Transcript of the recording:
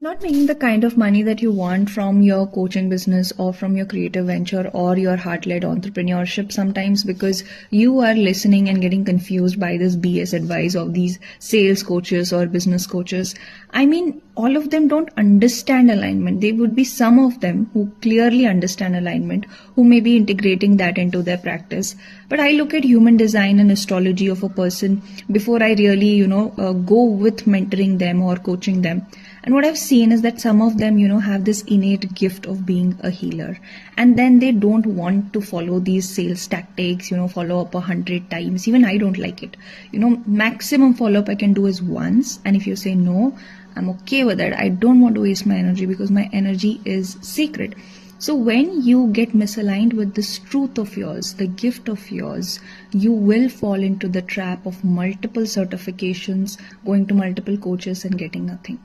Not making the kind of money that you want from your coaching business or from your creative venture or your heart-led entrepreneurship sometimes because you are listening and getting confused by this BS advice of these sales coaches or business coaches. I mean, all of them don't understand alignment. There would be some of them who clearly understand alignment, who may be integrating that into their practice. But I look at human design and astrology of a person before I really, go with mentoring them or coaching them. And what I've seen is that some of them, have this innate gift of being a healer. And then they don't want to follow these sales tactics, follow up 100 times. Even I don't like it. Maximum follow up I can do is once. And if you say no, I'm okay with that. I don't want to waste my energy because my energy is sacred. So when you get misaligned with this truth of yours, the gift of yours, you will fall into the trap of multiple certifications, going to multiple coaches and getting nothing.